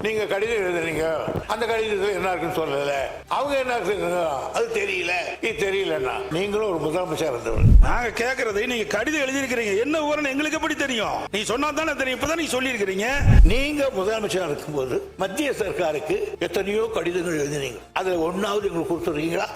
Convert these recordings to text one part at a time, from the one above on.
நீங்க கடிதம் எழுதுறீங்க, அந்த கடிதத்தில் என்ன இருக்குன்னு சொல்லல, அவங்க என்ன சொல்றாங்க அது தெரியல, இது தெரியலன்னா நீங்களும் ஒரு முதலமைச்சர் இருந்தவர். நாங்க கேட்கறது நீங்க கடிதம் எழுதியிருக்கிறீங்க, என்ன விவரம் எங்களுக்கு எப்படி தெரியும்? நீ சொன்னா தானே தெரியும். இப்பதான் நீங்க சொல்லி இருக்கிறீங்க. நீங்க முதலமைச்சர் இருக்கும்போது மத்திய சர்க்காருக்கு எத்தனையோ கடிதங்கள் எழுதினீங்க, அதுல ஒன்னாவது எங்களுக்கு கொடுத்துருக்கீங்களா?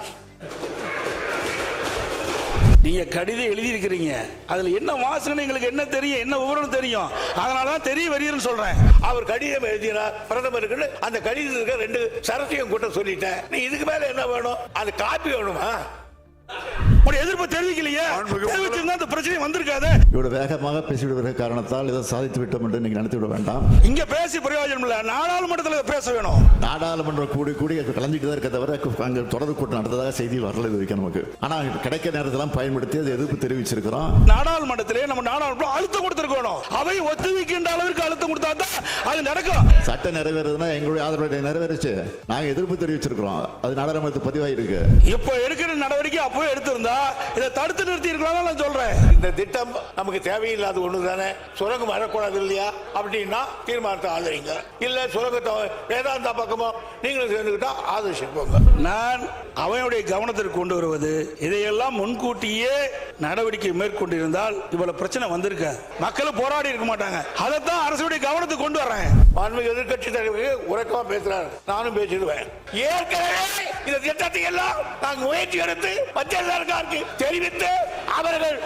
நீங்க கடிதம் எழுதியிருக்கிறீங்க, அதுல என்ன வாசனை எங்களுக்கு என்ன தெரியும், என்ன விவரம் தெரியும்? அதனாலதான் தெரிய வருகிறேன்னு சொல்றேன். அவர் கடிதம் எழுதினார் பிரதமருக்கு, அந்த கடிதத்துக்கு 2 சரத்தையும் கூட்ட சொல்லிட்டேன். நீ இதுக்கு மேல என்ன வேணும்? அது காப்பி வேணுமா? ஒரு எதிர்ப்பு தெரிவிக்கலையே, தெரிவிச்சிருந்தா அந்த பிரச்சனை வந்திருக்காது. இவ்வளவு வேகமாக பேசிவிடுகிற காரணத்தால் இதை சாதித்து விட்டோம் என்று நீங்க நினைத்து விட வேண்டாம். இங்க பேசி பிரயோஜனம் இல்ல, நாடாளுமன்றத்தில் பேச வேணும். நாடாளுமன்றம் கூடி கலந்துட்டு தான் இருக்க தவிர அங்க தொடர்பு கூட்டம் நடந்ததாக செய்தி வரல இது வரைக்கும் நமக்கு. ஆனா கிடைக்க நேரத்தெல்லாம் பயன்படுத்தி அது எதிர்ப்பு தெரிவிச்சிருக்கிறோம். நாடாளுமன்றத்திலே நம்ம நாடாளுமன்றம் அழுத்தம் கொடுத்திருக்கணும். அவை ஒத்துழைக்கின்ற அளவிற்கு அழுத்தம் கொடுத்தா தான் அது நடக்கும். சட்டம் நிறைவேறதுன்னா எங்களுடைய ஆதரவை நிறைவேறிச்சு, நாங்க எதிர்ப்பு தெரிவிச்சிருக்கிறோம். அது நாடாளுமன்றத்தில் பதிவாயிருக்கு. இப்ப எடுக்கிற நடவடிக்கை அப்போ எடுத்திருந்தா இதை தடுத்து நிறுத்தி இருக்கலாம். நான் சொல்றேன், இந்த திட்டம் நமக்கு தேவையில்லாத ஒண்ணு தானே, சுரங்கம் வரக்கூடாது இல்லையா அப்படின்னா தீர்மானத்தை ஆதரிங்க, இல்ல சுரங்கத்தை வேதாந்தா பக்கமோ நீங்களும் சேர்ந்துக்கிட்டா ஆதரிச்சுக்கோங்க. நான் அவையுடைய கவனத்திற்கு கொண்டு வருவது, இதையெல்லாம் முன்கூட்டியே நடவடிக்கை மேற்கொண்டிருந்தால் இவ்வளவு பிரச்சனை வந்திருக்க, மக்களும் போராடி இருக்க மாட்டாங்க. அதைத்தான் அரசுடைய கவனத்துக்கு கொண்டு வர்றேன். மாண்புமிகு எதிர்க்கட்சி தலைவர் உறக்கமா பேசுறாரு, நானும் பேசிடுவேன். ஏற்கனவே இந்த திட்டத்தை எல்லாம் நாங்கள் முயற்சி எடுத்து மத்திய சர்க்காருக்கு தெரிவித்து அவர்கள்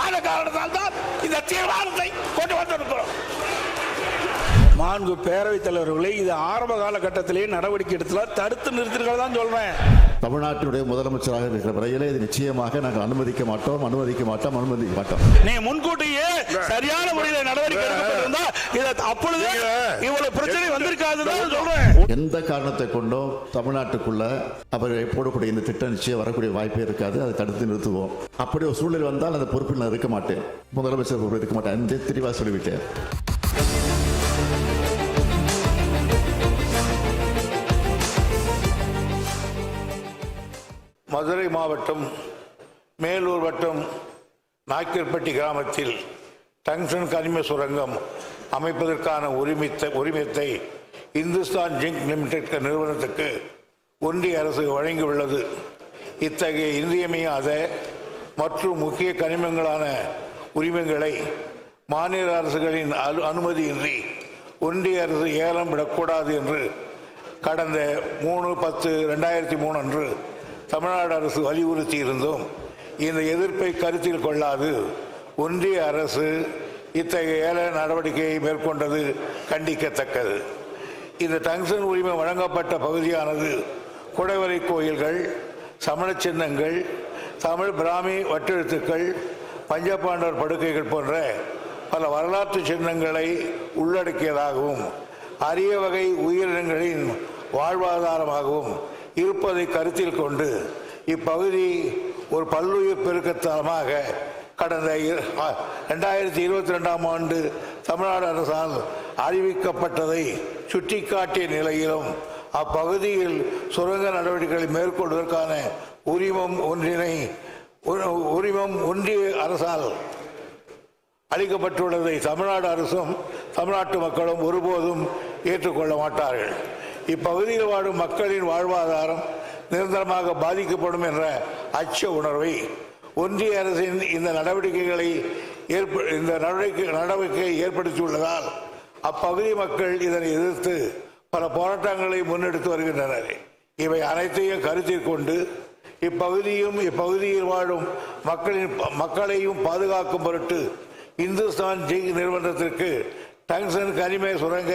ஆன காரணத்தால் தான் இந்த தீர்மானத்தை கொண்டு வந்திருக்கிறோம். மாண்பு பேரவைத் தலைவர்களை இது ஆரம்ப காலகட்டத்திலேயே நடவடிக்கை எடுத்தால் தடுத்து நிறுத்திருக்கிறதா சொல்றேன். தமிழ்நாட்டினுடைய முதலமைச்சராக இருக்கிற வரையிலே இது நிச்சயமாக நாங்கள் அனுமதிக்க மாட்டோம். நீ முன்கூட்டியே சரியான முறையில் நடவடிக்கை எடுக்கப்பட்டிருந்தா அப்பொழுது இவ்வளவு பிரச்சனை வந்திருக்காதுதான் சொல்றேன். எந்த காரணத்தை கொண்டும் தமிழ்நாட்டுக்குள்ள அவர்கள் போடக்கூடிய இந்த திட்டம் நிச்சயம் வரக்கூடிய வாய்ப்பே இருக்காது. அதை தடுத்து நிறுத்துவோம். அப்படி ஒரு சூழ்நிலை வந்தால் அந்த பொறுப்பில் நான் இருக்க மாட்டேன், முதலமைச்சர் பொறுப்பில் இருக்க மாட்டேன். தெளிவாக சொல்லிவிட்டேன். மதுரை மாவட்டம் மேலூர் வட்டம் நாய்க்கர்பட்டி கிராமத்தில் டங்ஸ்டன் கனிம சுரங்கம் அமைப்பதற்கான உரிமத்தை இந்துஸ்தான் ஜிங்க் லிமிடெட் நிறுவனத்துக்கு ஒன்றிய அரசு வழங்கியுள்ளது. இத்தகைய இன்றியமையாத மற்றும் முக்கிய கனிமங்களான உரிமங்களை மாநில அரசுகளின் அனுமதியின்றி ஒன்றிய அரசு ஏலம் விடக்கூடாது என்று கடந்த 3/10/2003 அன்று தமிழ்நாடு அரசு வலியுறுத்தி இருந்தோம். இந்த எதிர்ப்பை கருத்தில் கொள்ளாது ஒன்றிய அரசு இத்தகைய ஏல நடவடிக்கையை மேற்கொண்டது கண்டிக்கத்தக்கது. இந்த டங்ஸ்டன் உரிமம் வழங்கப்பட்ட பகுதியானது குடைவரை கோயில்கள், சமண சின்னங்கள், தமிழ் பிராமி வட்டெழுத்துக்கள், பஞ்சபாண்டவர் படுக்கைகள் போன்ற பல வரலாற்று சின்னங்களை உள்ளடக்கியதாகவும் அரிய வகை உயிரினங்களின் வாழ்வாதாரமாகவும் இருப்பதை கருத்தில் கொண்டு இப்பகுதி ஒரு பல்லுயிர் பெருக்கத்தலமாக கடந்த 2022ஆம் ஆண்டு தமிழ்நாடு அரசால் அறிவிக்கப்பட்டதை சுட்டிக்காட்டிய நிலையிலும் அப்பகுதியில் சுரங்க நடவடிக்கைகளை மேற்கொள்வதற்கான உரிமம் ஒன்றிய அரசால் அளிக்கப்பட்டுள்ளதை தமிழ்நாடு அரசும் தமிழ்நாட்டு மக்களும் ஒருபோதும் ஏற்றுக்கொள்ள மாட்டார்கள். இப்பகுதியில் வாழும் மக்களின் வாழ்வாதாரம் நிரந்தரமாக பாதிக்கப்படும் என்ற அச்ச உணர்வை ஒன்றிய அரசின் இந்த நடவடிக்கை ஏற்படுத்தியுள்ளதால் அப்பகுதி மக்கள் இதனை எதிர்த்து பல போராட்டங்களை முன்னெடுத்து வருகின்றனர். இவை அனைத்தையும் கருத்தில் கொண்டு இப்பகுதியில் வாழும் மக்களையும் பாதுகாக்கும் பொருட்டு இந்துஸ்தான் ஜிங்க் நிறுவனத்திற்கு டங்ஸ்டன் கனிம சுரங்க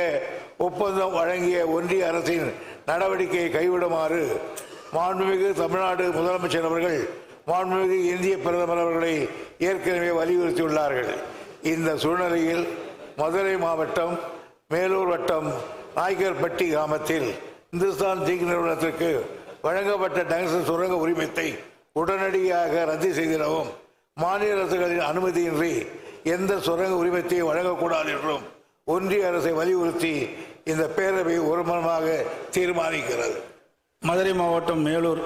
ஒப்பந்தம் வழங்கிய ஒன்றிய அரசின் நடவடிக்கையை கைவிடுமாறு மாண்புமிகு தமிழ்நாடு முதலமைச்சர் அவர்கள் மாண்புமிகு இந்திய பிரதமர் அவர்களை ஏற்கனவே வலியுறுத்தியுள்ளார்கள். இந்த சூழ்நிலையில் மதுரை மாவட்டம் மேலூர் வட்டம் நாய்க்கர்பட்டி கிராமத்தில் இந்துஸ்தான் ஜிங்க் நிறுவனத்திற்கு வழங்கப்பட்ட டங்ஸ்டன் சுரங்க உரிமத்தை உடனடியாக ரத்து செய்திடவும், மாநில அரசுகளின் அனுமதியின்றி எந்த சுரங்க உரிமத்தையும் வழங்கக்கூடாது என்றும் ஒன்றிய அரசை வலியுறுத்தி இந்த பேரவை ஒருமனமாக தீர்மானிக்கிறது. மதுரை மாவட்டம் மேலூர்,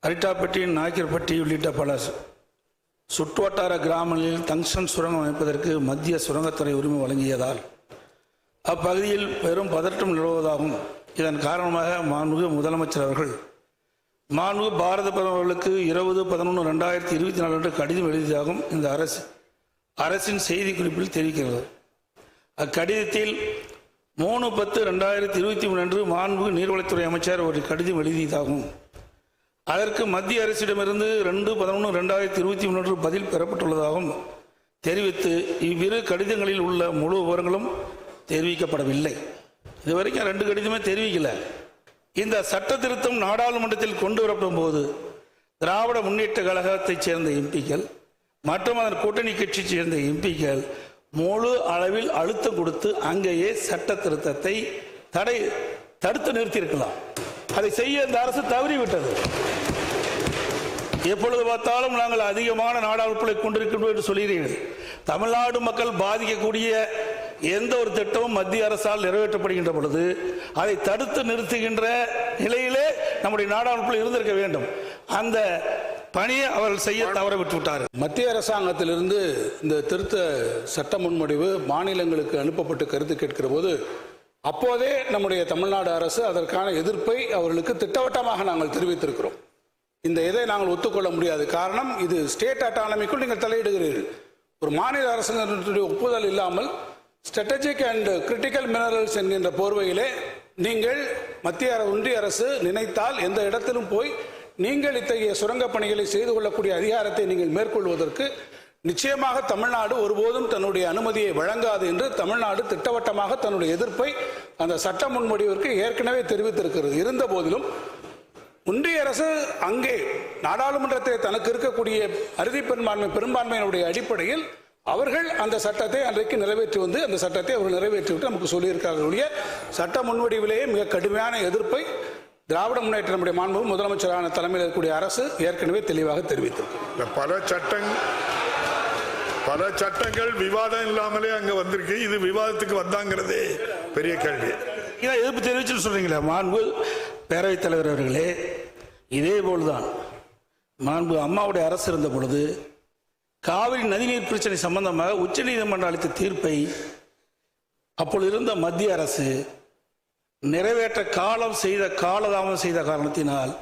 அரிட்டாப்பட்டி, நாய்க்கர்பட்டி உள்ளிட்ட பல சுற்றுவட்டார கிராமங்களில் டங்ஸ்டன் சுரங்கம் அமைப்பதற்கு மத்திய சுரங்கத்துறை உரிமை வழங்கியதால் அப்பகுதியில் பெரும் பதற்றம் நிலவுவதாகவும் இதன் காரணமாக மாண்புமிகு முதலமைச்சர் அவர்கள் மாண்புமிகு பாரத பிரதமர் அவர்களுக்கு 20/11/2024 அன்று கடிதம் எழுதியதாகவும் இந்த அரசின் செய்திக்குறிப்பில் தெரிவிக்கிறது. அக்கடிதத்தில் 3/10/2023 அன்று மாண்புமிகு நீர்வளத்துறை அமைச்சர் ஒரு கடிதம் எழுதியதாகவும் அதற்கு மத்திய அரசிடமிருந்து 2/11/2023 பதில் பெறப்பட்டுள்ளதாகவும் தெரிவித்து இவ்விரு கடிதங்களில் உள்ள முழு விவரங்களும் தெரிவிக்கப்படவில்லை. இதுவரைக்கும் 2 கடிதமே தெரிவிக்கல. இந்த சட்ட திருத்தம் நாடாளுமன்றத்தில் கொண்டு வரப்படும் போது திராவிட முன்னேற்ற கழகத்தைச் சேர்ந்த எம்பிக்கள் மற்றும் அதன் கூட்டணி கட்சியைச் சேர்ந்த எம்பிக்கள் முழு அளவில் அழுத்தம் கொடுத்து அங்கேயே சட்ட திருத்தத்தை தடுத்து நிறுத்தியிருக்கலாம். அதை செய்ய இந்த அரசு தவறிவிட்டது. எப்பொழுது பார்த்தாலும் நாங்கள் அதிகமான நாடாளுமன்றங்களை கொண்டிருக்கின்றோம் என்று சொல்கிறீர்கள். தமிழ்நாடு மக்கள் பாதிக்கக்கூடிய எந்த ஒரு திட்டமும் மத்திய அரசால் நிறைவேற்றப்படுகின்ற பொழுது அதை தடுத்து நிறுத்துகின்ற நிலையிலே நம்முடைய நாடாளுமன்றத்தில் இருந்திருக்க வேண்டும். அந்த பணியை அவர்கள் செய்ய தவற விட்டுவிட்டார். மத்திய அரசாங்கத்திலிருந்து இந்த திருத்த சட்ட முன்வடிவு மாநிலங்களுக்கு அனுப்பப்பட்டு கருத்து கேட்கிற போது அப்போதே நம்முடைய தமிழ்நாடு அரசு அதற்கான எதிர்ப்பை அவர்களுக்கு திட்டவட்டமாக நாங்கள் தெரிவித்திருக்கிறோம். இந்த இதை நாங்கள் ஒத்துக்கொள்ள முடியாது. காரணம், இது ஸ்டேட் அட்டானமிக்குள் நீங்கள் தலையிடுகிறீர்கள். ஒரு மாநில அரசுடைய ஒப்புதல் இல்லாமல் ஸ்ட்ராட்டஜிக் அண்ட் கிரிட்டிக்கல் மினரல்ஸ் என்கின்ற போர்வையிலே நீங்கள் ஒன்றிய அரசு நினைத்தால் எந்த இடத்திலும் போய் நீங்கள் இத்தகைய சுரங்க பணிகளை செய்து கொள்ளக்கூடிய அதிகாரத்தை நீங்கள் மேற்கொள்வதற்கு நிச்சயமாக தமிழ்நாடு ஒருபோதும் தன்னுடைய அனுமதியை வழங்காது என்று தமிழ்நாடு திட்டவட்டமாக தன்னுடைய எதிர்ப்பை அந்த சட்ட முன்வடிவிற்கு ஏற்கனவே தெரிவித்திருக்கிறது. இருந்த போதிலும் ஒன்றிய அரசு அங்கே நாடாளுமன்றத்தில் தனக்கு இருக்கக்கூடிய அறுதி பெரும்பான்மையினுடைய அடிப்படையில் அவர்கள் அந்த சட்டத்தை அன்றைக்கு நிறைவேற்றி வந்து அந்த சட்டத்தை அவர்கள் நிறைவேற்றிவிட்டு நமக்கு சொல்லியிருக்கிறார்களுடைய சட்ட முன்வடிவிலேயே மிக கடுமையான எதிர்ப்பை திராவிட முன்னேற்ற மாண்புமிகு முதலமைச்சரான தலைமையில் இருக்கக்கூடிய அரசு ஏற்கனவே தெளிவாக தெரிவித்திருக்கு. பல சட்டங்கள் விவாதம் இல்லாமலே அங்க வந்திருக்கு. இது விவாதத்துக்கு வந்தாங்கிறதே பெரிய கேள்வி. எதிர்ப்பு தெரிவிச்சு சொல்றீங்களா? மாண்பு பேரவைத் தலைவர் அவர்களே, இதே போல்தான் மாண்பு அம்மாவுடைய அரசு இருந்த பொழுது காவிரி நதிநீர் பிரச்சனை சம்பந்தமாக உச்சநீதிமன்றம் அளித்த தீர்ப்பை அப்பொழுது இருந்த மத்திய அரசு நிறைவேற்ற காலதாமதம் செய்த காரணத்தினால்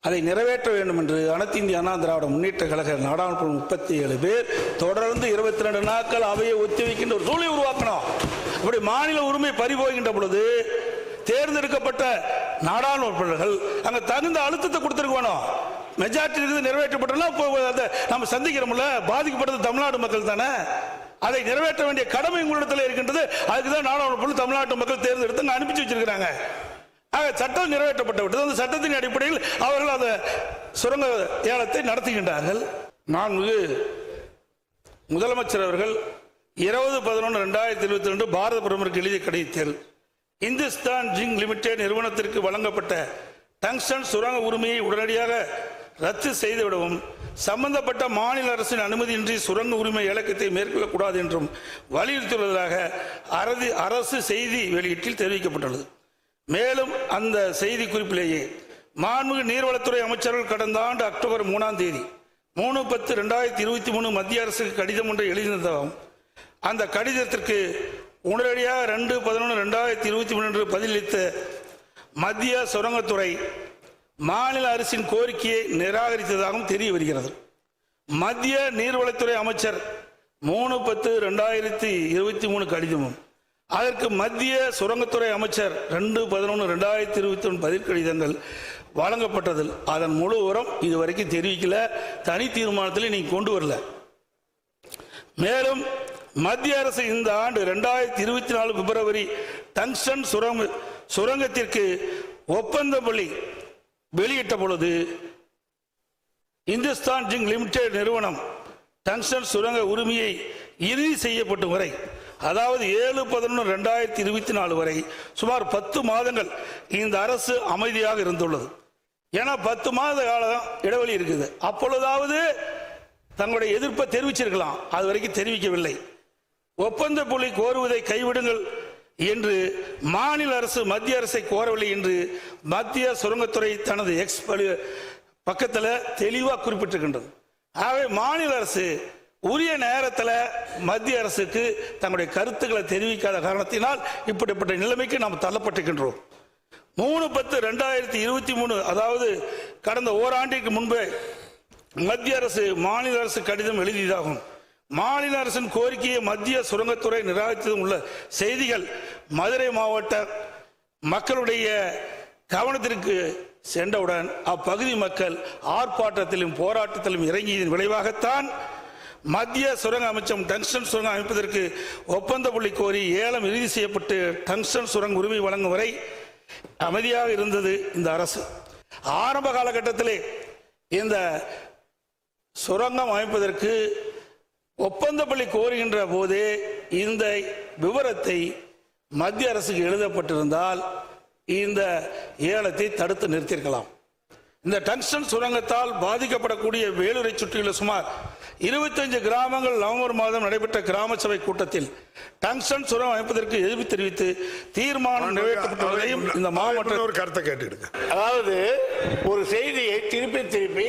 அதை நிறைவேற்ற வேண்டும் என்று அனைத்து இந்திய அண்ணா திராவிட முன்னேற்ற கழக நாடாளுமன்ற 37 பேர் தொடர்ந்து 22 நாட்கள் அவையை ஒத்திவைக்கின்ற ஒரு சூழலை உருவாக்கணும். அப்படி மாநில உரிமை பறிபோகின்ற பொழுது தேர்ந்தெடுக்கப்பட்ட நாடாளுமன்றங்கள் அங்க தகுந்த அழுத்தத்தை கொடுத்திருக்க வேணும். மெஜாரிட்டி நிறைவேற்றப்பட்டா நம்ம சந்திக்கிறோம்ல, பாதிக்கப்பட்டது தமிழ்நாடு மக்கள் தானே. அதை நிறைவேற்ற வேண்டிய கடமை உங்களிடத்தில் இருக்கின்றது. அதுக்குதான் நாடாளுமன்ற தமிழ்நாட்டு மக்கள் தேர்ந்தெடுத்து அனுப்பிச்சு வச்சிருக்கிறாங்க. சட்டம் நிறைவேற்றப்பட்டு விட்டது. அந்த சட்டத்தின் அடிப்படையில் அவர்கள் அந்த சுரங்க ஏலத்தை நடத்துகின்றார்கள். முதலமைச்சர் அவர்கள் 20/11/2022 பாரத பிரதமருக்கு எழுதிய கடிதத்தில் இந்துஸ்தான் ஜிங்க் லிமிடெட் நிறுவனத்திற்கு வழங்கப்பட்ட டங்ஸ்டன் சுரங்க உரிமையை உடனடியாக ரத்து செய்துவிடவும் சம்பந்தப்பட்ட மாநில அரசின் அனுமதியின்றி சுரங்க உரிமை இலக்கத்தை மேற்கொள்ளக்கூடாது என்றும் வலியுறுத்தியுள்ளதாக அரசு செய்தி வெளியீட்டில் தெரிவிக்கப்பட்டுள்ளது. மேலும் அந்த செய்தி குறிப்பிலேயே மாண்புமிகு நீர்வளத்துறை அமைச்சர்கள் கடந்த ஆண்டு அக்டோபர் 3ஆம் தேதி 3/10/2023 மத்திய அரசுக்கு கடிதம் ஒன்றை எழுதியிருந்ததாகவும் அந்த கடிதத்திற்கு உடனடியாக 2/11/2023 என்று பதிலளித்த மத்திய சுரங்கத்துறை மாநில அரசின் கோரிக்கையை நிராகரித்ததாகவும் தெரிய வருகிறது. மத்திய நீர்வளத்துறை அமைச்சர் 3/10/2023 கடிதமும் அதற்கு மத்திய சுரங்கத்துறை அமைச்சர் 2/11/2021 பதில் கடிதங்கள் வழங்கப்பட்டதில் அதன் முழு விவரம் இதுவரைக்கும் தெரிவிக்கல. தனி தீர்மானத்தில் நீங்க கொண்டு வரல. மேலும் மத்திய அரசு இந்த ஆண்டு 2024 பிப்ரவரி டங்ஸ்டன் சுரங்கத்திற்கு ஒப்பந்த புள்ளி வெளியிட்ட பொழுது இந்துஸ்தான் ஜிங்க் லிமிடெட் நிறுவனம் டங்ஸ்டன் சுரங்க உரிமையை இறுதி செய்யப்படும் வரை, அதாவது 7/11/2024 வரை சுமார் 10 மாதங்கள் இந்த அரசு அமைதியாக இருந்துள்ளது. ஏன்னா 10 மாத காலம் இடைவெளி இருக்குது. அப்பொழுதாவது தங்களுடைய எதிர்ப்பை தெரிவிச்சிருக்கலாம். அது வரைக்கும் தெரிவிக்கவில்லை. ஒப்பந்த புள்ளி கோருவதை கைவிடுங்கள் என்று மாநில அரசு மத்திய அரசை கோரவில்லை என்று மத்திய சுரங்கத்துறை தனது எக்ஸ் பக்கத்தில் தெளிவாக குறிப்பிட்டிருக்கின்றது. ஆகவே மாநில அரசு உரிய நேரத்தில் மத்திய அரசுக்கு தங்களுடைய கருத்துக்களை தெரிவிக்காத காரணத்தினால் இப்படிப்பட்ட நிலைமைக்கு நாம் தள்ளப்பட்டிருக்கின்றோம். 3/10/2023 அதாவது கடந்த ஓராண்டிற்கு முன்பே மத்திய அரசு மாநில அரசு கடிதம் எழுதியதாகும். மாநில அரசின் கோரிக்கையை மத்திய சுரங்கத்துறை நிராகரித்ததும் உள்ள செய்திகள் மதுரை மாவட்ட மக்களுடைய கவனத்திற்கு சென்றவுடன் அப்பகுதி மக்கள் ஆர்ப்பாட்டத்திலும் போராட்டத்திலும் இறங்கியதன் விளைவாகத்தான் மத்திய சுரங்க அமைச்சம் டங்ஸ்டன் சுரங்கம் அமைப்பதற்கு ஒப்பந்த புள்ளி கோரி ஏலம் இறுதி செய்யப்பட்டு டங்ஸ்டன் சுரங்க உரிமை வழங்கும் வரை அமைதியாக இருந்தது இந்த அரசு. ஆரம்ப காலகட்டத்திலே இந்த சுரங்கம் அமைப்பதற்கு ஒப்பந்த புள்ளி கோருகின்ற போதே இந்த விவரத்தை மத்திய அரசுக்கு எழுதப்பட்டிருந்தால் இந்த ஏலத்தை தடுத்து நிறுத்தியிருக்கலாம். இந்த டங்ஸ்டன் சுரங்கத்தால் பாதிக்கப்படக்கூடிய வேலூரை சுற்றியுள்ள சுமார் 25 கிராமங்கள் நவம்பர் மாதம் நடைபெற்ற கிராம சபை கூட்டத்தில் டங்ஸ்டன் சுரங்கம் அமைப்பதற்கு எதிர்ப்பு தெரிவித்து தீர்மானம் நிறைவேற்றப்பட்டுள்ளதையும் இந்த மாவட்ட ஒரு கருத்தை கேட்டுடுங்க. அதாவது ஒரு செய்தியை திருப்பி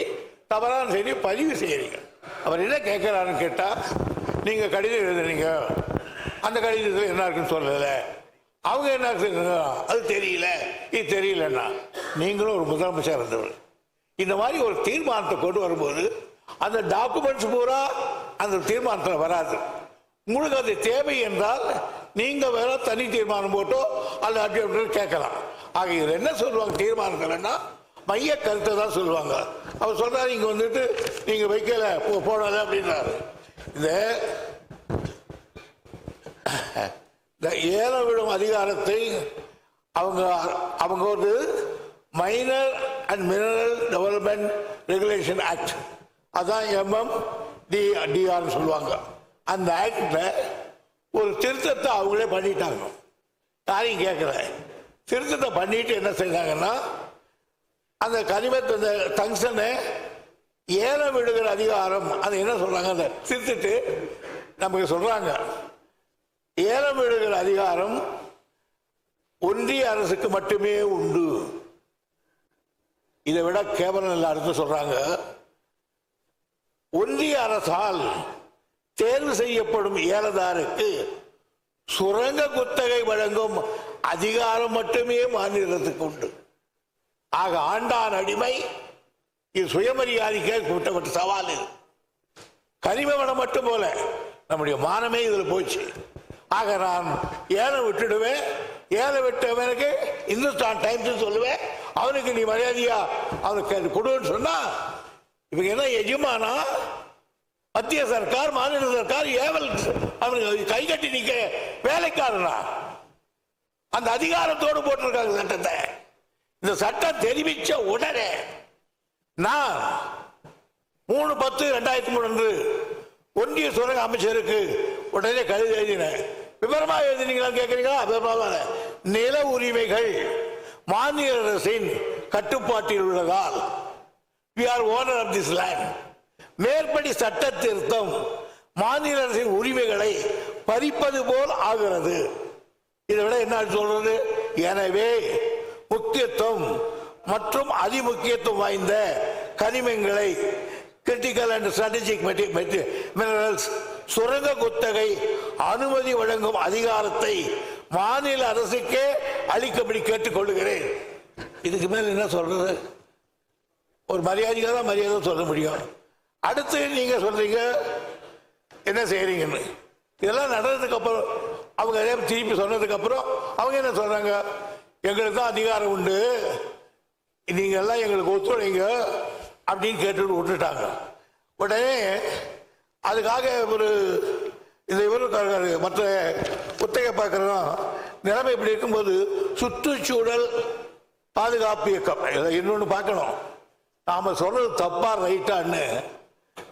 தவறான செய்தி பதிவு செய்யறீங்க. அவர் என்ன கேட்கிறாருன்னு கேட்டா, நீங்க கடிதம் எழுதுறீங்க, அந்த கடிதத்தில் என்ன இருக்குன்னு சொல்லல, அவங்க என்ன அது தெரியல, இது தெரியலன்னா நீங்களும் ஒரு முதலமைச்சர் இருந்தவர். இந்த மாதிரி ஒரு தீர்மானத்தை கொண்டு வரும்போது அந்த டாக்குமெண்ட்ஸ் பூரா அந்த தீர்மானத்தில் வராது. உங்களுக்கு அது தேவை என்றால் நீங்க வேற தனி தீர்மானம் போட்டோ அல்ல அப்படி கேட்கலாம். ஆக இதில் என்ன சொல்லுவாங்க தீர்மானத்தில்னா மைய கருத்தை தான் சொல்லுவாங்க. அவர் சொல்றாரு இங்க வந்துட்டு நீங்க வைக்கல போடல அப்படின்றாரு. இந்த ஏலம் விடும் அதிகாரத்தை அவங்க ஒரு minor and mineral development regulation act, அதான் MMDR சொல்லுவாங்க. அந்த ஆக்ட்ல ஒரு திருத்தத்தை அவங்களே பண்ணிட்டாங்க. யாரையும் கேட்கல. திருத்தத்தை பண்ணிட்டு என்ன செய்தாங்கன்னா, அந்த கனிமத்தை அந்த டங்ஸ்டனை ஏலம் விடுகிற அதிகாரம் அது என்ன சொல்றாங்க, அந்த திருத்திட்டு நமக்கு சொல்றாங்க ஏலம் விடுகிற அதிகாரம் ஒன்றிய அரசுக்கு மட்டுமே உண்டு. இதை விட கேவலம் இல்ல அர்த்தம் சொல்றாங்க. ஒன்றிய அரசால் தேர்வு செய்யப்படும் ஏலதாருக்கு சுரங்க குத்தகை வழங்கும் அதிகாரம் மட்டுமே மாநிலத்துக்கு உண்டு. ஆக ஆண்டான் அடிமை இது சுயமரியாதைக்கு கூட்டப்பட்ட சவால். இது கனிம வளம் மட்டும் போல நம்முடைய மானமே இதுல போச்சு. ஆக நான் ஏலம் விட்டுடுவேன், ஏலம் விட்டவனுக்கு இந்துஸ்தான் டைம்ஸ் சொல்லுவேன், அவனுக்கு நீ மரியாதையா அவனுக்கு கொடுன்னு சொன்னா இவங்க என்ன எஜமானா மத்திய சர்க்கார் மாநில சர்க்கார் ஏவல் அவனுக்கு கை கட்டி நிக்க வேலைக்காரனா அந்த அதிகாரத்தோடு போட்டிருக்காங்க சட்டத்தை. இந்த சட்டம் தெரிவிச்ச உடனே நான் 3/10/2003 ஒன்றிய சுரங்க அமைச்சருக்கு உடனே கடிதம் எழுதினேன். விவரமா எழுதினீங்களா கேட்கிறீங்களா? விவரமாக நில உரிமைகள் மாநில அரசின் கட்டுப்பாட்டில் உள்ளதால் we are owner of this land. மேற்படி சட்ட திருத்தம் மாநில அரசின் உரிமைகளை பறிப்பது போல் ஆகிறது. இதை விட என்ன சொல்றது? எனவே முக்கியத்துவம் மற்றும் அதிமுக்கியத்துவம் வாய்ந்த கனிமங்களை கிரிட்டிக்கல் அண்ட் ஸ்ட்ராட்டஜிக் மினரல்ஸ் சுரங்க குத்தகை அனுமதி வழங்கும் அதிகாரத்தை மாநில அரசுக்கே அளிக்கும்படி கேட்டுக்கொள்கிறேன். இதுக்கு மேல என்ன சொல்றது? ஒரு மரியாதையாக தான் மரியாதை சொல்ல முடியும். அடுத்து நீங்க சொல்றீங்க என்ன செய்யறீங்கன்னு. இதெல்லாம் நடந்ததுக்கு அப்புறம் அவங்க திருப்பி சொன்னதுக்கு அப்புறம் அவங்க என்ன சொல்றாங்க, எங்களுக்கு தான் அதிகாரம் உண்டு, நீங்க எல்லாம் எங்களுக்கு ஒத்துழைங்க அப்படின்னு கேட்டு விட்டுட்டாங்க. உடனே அதுக்காக ஒரு இந்த இவரு மற்ற குத்தகை பார்க்கறோம் நிலைமை இப்படி இருக்கும்போது சுற்றுச்சூழல் பாதுகாப்பு இயக்கம் இன்னொன்று பார்க்கணும். நாம சொல்றது தப்பா ரைட்டான்னு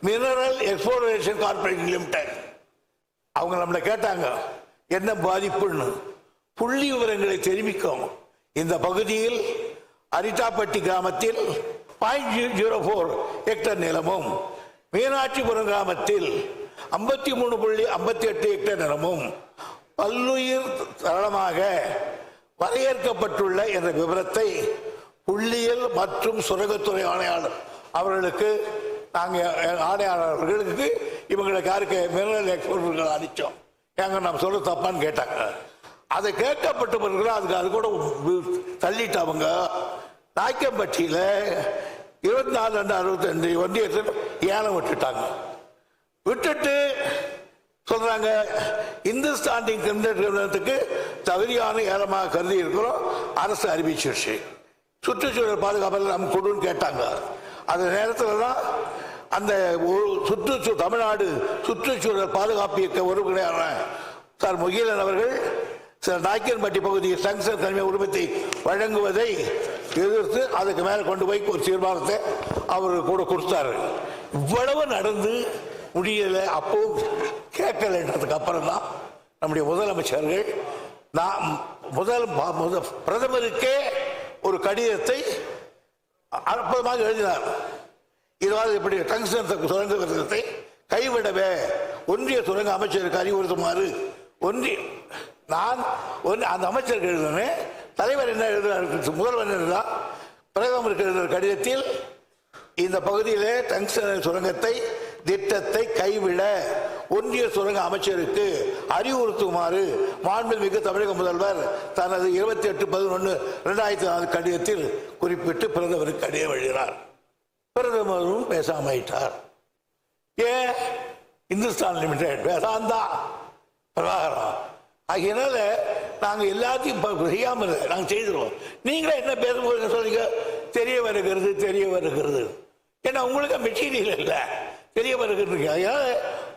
மினரல் எக்ஸ்ப்ளோரேஷன் கார்பரேஷன் லிமிடெட் அவங்க நம்மளை கேட்டாங்க என்ன பாதிப்புன்னு. புள்ளி விவரங்களை தெரிவிக்கும். இந்த பகுதியில் அரிட்டாப்பட்டி கிராமத்தில் 0.04 ஹெக்டர் நிலமும் மீனாட்சிபுரம் கிராமத்தில் 53.58 ஹெக்டர் நிலமும் பல்லுயிர் தளமாக வரையறுக்கப்பட்டுள்ள என்ற விவரத்தை புள்ளியியல் மற்றும் சுரங்கத்துறை ஆணையாளர் அவர்களுக்கு நாங்கள் ஆணையாளர்களுக்கு இவங்களுக்கு யாருக்கு மினரல் எக்ஸ்போர்ட்டர்கள் அடித்தோம், ஏங்க நம்ம சொல்ல தப்பான்னு கேட்டாங்க. அதை கேட்கப்பட்ட பிறகு அது கூட தள்ளிட்டு அவங்க நாய்க்கம்பட்டியில் 24/62 ஒன்றியத்தில் ஏலம் விட்டுட்டாங்க. விட்டுட்டு சொல்றாங்க இந்துஸ்தான் நிறுவனத்துக்கு தகுதியான ஏலமாக கருதி இருக்கிறோம், அரசு அறிவிச்சிருச்சு. சுற்றுச்சூழல் பாதுகாப்பில் நம்ம கொடுன்னு கேட்டாங்க. அந்த நேரத்தில் தான் அந்த தமிழ்நாடு சுற்றுச்சூழல் பாதுகாப்பு இயக்க உறுப்பினரான சார் முகிலன் அவர்கள் நாய்க்கன்பட்டி பகுதியில் டங்ஸ்டன் தனிமை உரிமத்தை வழங்குவதை எதிர்த்து அதுக்கு மேலே கொண்டு போய் ஒரு தீர்மானத்தை அவர் கூட கொடுத்தாரு. இவ்வளவு நடந்து முடியல, அப்பவும் கேட்கலன்றதுக்கு அப்புறம் தான் நம்முடைய முதலமைச்சர்கள் பிரதமருக்கே ஒரு கடிதத்தை அற்புதமாக எழுதினார். இதுவாறு இப்படி டங்ஸ்டன் சுரங்க திட்டத்தை கைவிடவே ஒன்றிய சுரங்க அமைச்சருக்கு அறிவுறுத்துமாறு அந்த அமைச்சருக்கு எழுதினேன். தலைவர் என்ன எழுதுறாரு, முதல்வர் எழுதுறார், பிரதமருக்கு எழுதுகிற கடிதத்தில் இந்த பகுதியிலே டங்ஸ்டன் சுரங்கத்தை திட்டத்தை கைவிட ஒன்றிய சுரங்க அமைச்சருக்கு அறிவுறுத்துமாறு மாண்புமிகு தமிழக முதல்வர் தனது 28/11/2004 கடிதத்தில் குறிப்பிட்டு பிரதமருக்கு கடிதம் எழுதினார். பிரதமரும் பேசாமட்டார். ஏன்? இந்துஸ்தான் லிமிடெட் வேதாந்தா பிரபாகரம் ஆகியனால நாங்கள் எல்லாத்தையும் செய்யாமல் நாங்கள் செய்திருவோம். நீங்களே என்ன பேச சொல்றீங்க? தெரிய வருகிறது. ஏன்னா உங்களுக்கு மெட்டீரியல் இல்லை, தெரிய வருகிறது. அதனால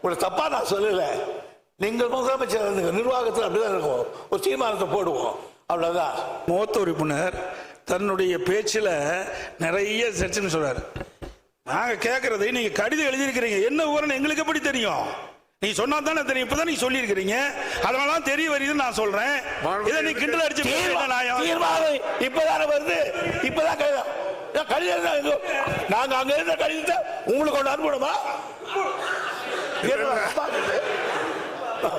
ஒரு தப்பா நான் சொல்லலை. நீங்கள் முதலமைச்சர் நிர்வாகத்தில் அப்படிதான் இருக்கும், ஒரு தீர்மானத்தை போடுவோம், அவ்வளவுதான். மூத்த உறுப்பினர் தன்னுடைய பேச்சில் நிறைய செக்ஷன் சொல்றாரு. நாங்க கேட்கறதை நீங்க கடிதம் எழுதியிருக்கிறீங்க, என்ன விவரம் எங்களுக்கு எப்படி தெரியும்? நீ சொன்னா தானே தெரியும். இப்பதான் நீங்க சொல்லி இருக்கிறீங்க, அதனால தெரிய வருதுன்னு நான் சொல்றேன். இதை நீ கிண்டல் அடிச்சு இப்பதானே வருது, இப்பதான் கடிதம் நாங்க அங்க இருந்த கடிதத்தை உங்களுக்கு கொண்டு அனுப்பணுமா?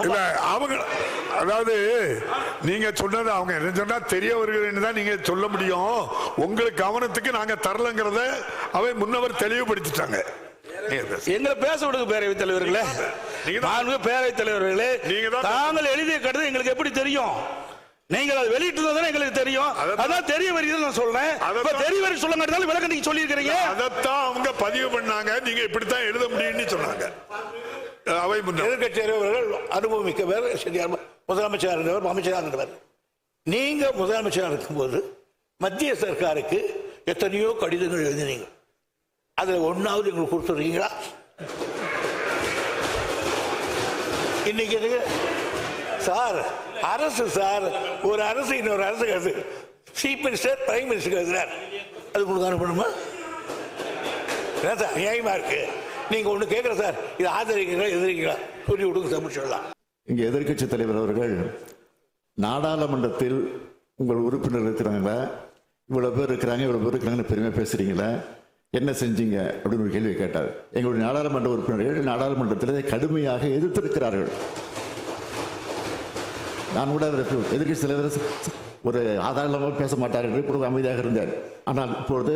இல்ல அவங்க அதாவது நீங்க சொன்னது அவங்க என்ன சொன்னா தெரிய வருகிறேன்னு தான் நீங்க சொல்ல முடியும். உங்களுக்கு கவனத்துக்கு நாங்க தரலங்கிறத அவை முன்னவர் தெளிவுபடுத்திட்டாங்க. எங்களை பேச விடுங்க பேரவைத் தலைவர்களே, பேரவைத் தலைவர்களே, தாங்கள் எழுதிய கடிதம் எங்களுக்கு எப்படி தெரியும்? நீங்கள் அதை வெளியிட்டு எங்களுக்கு தெரியும். அதான் தெரிய வருகிறது நான் சொல்றேன். தெரிய வரி சொல்லுங்க, விளக்கம் நீங்க சொல்லி இருக்கிறீங்க. அதைத்தான் அவங்க பதிவு பண்ணாங்க. நீங்க இப்படித்தான் எழுத முடியும்னு சொன்னாங்க. அவை எதிர்கட்சி தலைவர்கள் அனுபவமிக்க பேர், முதலமைச்சர் இருந்தவர், அமைச்சராக இருந்தவர். நீங்க முதலமைச்சராக இருக்கும்போது மத்திய சர்க்காருக்கு எத்தனையோ கடிதங்கள் எழுதினீங்க. அதுல ஒன்னாவது எங்களுக்கு கொடுத்துருக்கீங்களா? இன்னைக்கு சார் அரசு சார் ஒரு அரசு இன்னொரு அரசு சீஃப் மினிஸ்டர் பிரைம் மினிஸ்டர் எழுதுறார், அது உங்களுக்கு அனுப்பணுமா? நியாயமா இருக்கு. நீங்க ஒண்ணு கேட்கிற சார், இது ஆதரிக்கிறீங்களா எதிர்க்கிறீங்களா சொல்லி விடுங்க, சமைச்சிடலாம். இங்க எதிர்கட்சி தலைவர் அவர்கள் நாடாளுமன்றத்தில் உங்கள் உறுப்பினர் இருக்கிறாங்களா, இவ்வளவு பேர் இருக்கிறாங்கன்னு பெருமையா பேசுறீங்களா, என்ன செஞ்சீங்க அப்படின்னு ஒரு கேள்வி கேட்டார். எங்களுடைய நாடாளுமன்ற உறுப்பினர்கள் நாடாளுமன்றத்தில் கடுமையாக எதிர்த்திருக்கிறார்கள். நான் கூட எதிர்கட்சி தலைவர் ஒரு ஆதாரமாக பேச மாட்டார் என்று இப்பொழுது அமைதியாக இருந்தார். ஆனால் இப்பொழுது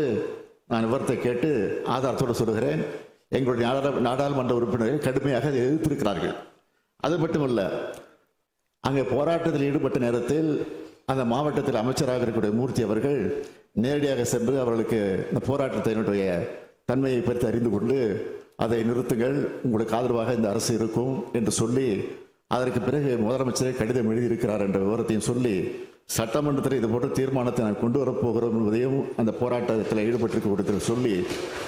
நான் விவரத்தை கேட்டு ஆதாரத்தோடு சொல்லுகிறேன். எங்களுடைய நாடாளுமன்ற உறுப்பினர்கள் கடுமையாக எதிர்த்திருக்கிறார்கள். அது மட்டுமல்ல, அங்கே போராட்டத்தில் ஈடுபட்ட நேரத்தில் அந்த மாவட்டத்தில் அமைச்சராக இருக்கக்கூடிய மூர்த்தி அவர்கள் நேரடியாக சென்று அவர்களுக்கு இந்த போராட்டத்தினுடைய தன்மையை பற்றி அறிந்து கொண்டு அதை நிறுத்துங்கள், உங்களுக்கு ஆதரவாக இந்த அரசு இருக்கும் என்று சொல்லி அதற்கு பிறகு முதலமைச்சரை கடிதம் எழுதியிருக்கிறார் என்ற விவரத்தையும் சொல்லி சட்டமன்றத்தில் இது போன்ற தீர்மானத்தை நான் கொண்டு வரப்போகிறோம் என்பதையும் அந்த போராட்டத்தில் ஈடுபட்டிருக்க சொல்லி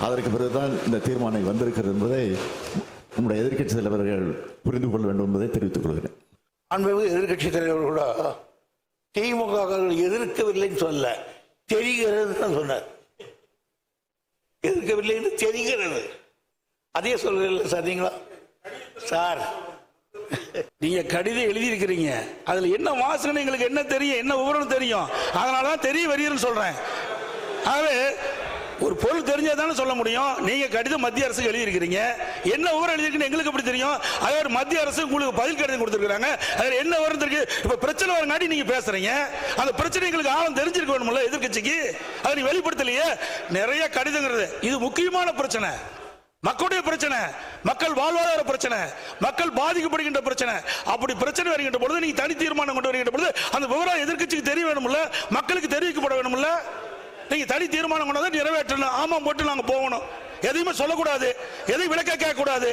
அதற்கு பிறகுதான் இந்த தீர்மானம் வந்திருக்கிறது என்பதை நம்முடைய எதிர்கட்சி தலைவர்கள் புரிந்து கொள்ள வேண்டும் என்பதை தெரிவித்துக் கொள்கிறேன். அன்பு எதிர்கட்சி தலைவர் கூட திமுக எதிர்க்கவில்லைன்னு சொல்ல, தெரிகிறது சொன்னார். எதிர்க்கவில்லைன்னு தெரிகிறது, அதே சொல்றீங்களா சார்? நீங்களா சார் நீங்க கடிதம் எழுதியிருக்கிறீங்க, அதுல என்ன வாசனை எங்களுக்கு என்ன தெரியும், என்ன விவரம் தெரியும், அதனாலதான் தெரிய வருகிறேன்னு சொல்றேன். ஆகவே ஒரு பொருள் தெரிஞ்சாதானே சொல்ல முடியும். நீங்க கடிதம் மத்திய அரசுக்கு எழுதியிருக்கிறீங்க, என்ன விவரம் எழுதிருக்குன்னு எங்களுக்கு எப்படி தெரியும்? அதே ஒரு மத்திய அரசு உங்களுக்கு பதில் கடிதம் கொடுத்திருக்காங்க, அதுல என்ன விவரம் தெரியும்? இப்ப பிரச்சனை வரங்காட்டி நீங்க பேசுறீங்க, அந்த பிரச்சனை எங்களுக்கு ஆழம் தெரிஞ்சிருக்க வேணும்ல எதிர்கட்சிக்கு, அதை நீ வெளிப்படுத்தலையே. நிறைய கடிதங்கிறது இது முக்கியமான பிரச்சனை, மக்களுடைய பிரச்சனை. மக்கள் வாழ்வாதார பிரச்சனை, மக்கள் பாதிக்கப்படுகின்ற பிரச்சனை. அப்படி பிரச்சனை வருகின்ற பொழுது நீங்க தனி தீர்மானம் கொண்டு வருகின்ற பொழுது அந்த விவரம் எதிர்க்கட்சிக்கு தெரிய வேணும்ல, மக்களுக்கு தெரிவிக்கப்பட வேணும்ல. நீங்க தனி தீர்மானம் கொண்டு வந்து நிறைவேற்றணும், ஆமாம் போட்டு நாங்க போகணும். எதையுமே சொல்லக்கூடாது, எதையும் விளக்க கேட்க கூடாது.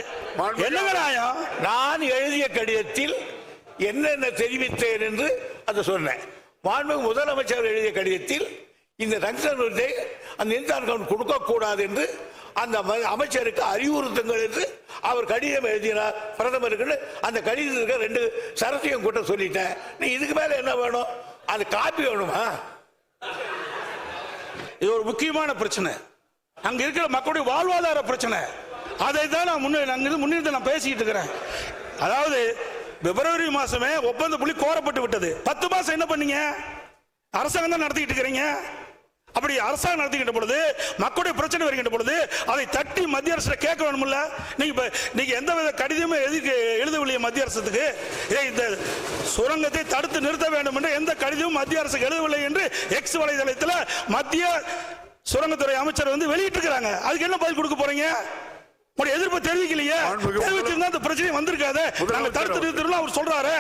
என்னங்க நியாயம்? நான் எழுதிய கடிதத்தில் என்னென்ன தெரிவித்தேன் என்று அதை சொன்னேன். மாண்புமிகு முதலமைச்சர் எழுதிய கடிதத்தில் இந்த டங்ஸ்டன் அந்த இன்சான் அக்கவுண்ட் கொடுக்க கூடாது என்று அந்த அமைச்சருக்கு அறிவுறுத்துங்கள் என்று அவர் கடிதம் எழுதினார் பிரதமருக்கு. அந்த கடிதத்துக்கு 2 சரத்தையும் கூட்ட சொல்லிட்டேன். நீ இதுக்கு மேல என்ன வேணும்? அது காப்பி வேணுமா? இது ஒரு முக்கியமான பிரச்சனை, அங்க இருக்கிற மக்களுடைய வாழ்வாதார பிரச்சனை. அதை தான் நான் முன்னிறுத்தி நான் பேசிக்கிட்டு இருக்கிறேன். அதாவது பிப்ரவரி மாசமே ஒப்பந்த புள்ளி கோரப்பட்டு விட்டது. 10 மாசம் என்ன பண்ணீங்க? அரசாங்கம் தான் நடத்திக்கிட்டு இருக்கிறீங்க. அப்படி அரசாங்கம் நடத்திக்கிட்ட பொழுது மக்களுடைய பிரச்சனை வருகின்ற பொழுது அதை தட்டி மத்திய அரசு கேட்க வேணும்ல. நீங்க எந்த வித கடிதமே எழுதவில்லையே மத்திய அரசுக்கு. இந்த சுரங்கத்தை தடுத்து நிறுத்த வேண்டும் என்று எந்த கடிதமும் மத்திய அரசுக்கு எழுதவில்லை என்று எக்ஸ் வலைதளத்தில் மத்திய சுரங்கத்துறை அமைச்சர் வெளியிட்டு இருக்கிறாங்க. அதுக்கு என்ன பதில் கொடுக்க போறீங்க? உங்களுடைய எதிர்ப்பு தெரிவிக்கலையே. தெரிவிச்சிருந்தா அந்த பிரச்சனை வந்திருக்காது. நாங்க தடுத்து நிறுத்தணும் அவர் சொல்றாரு.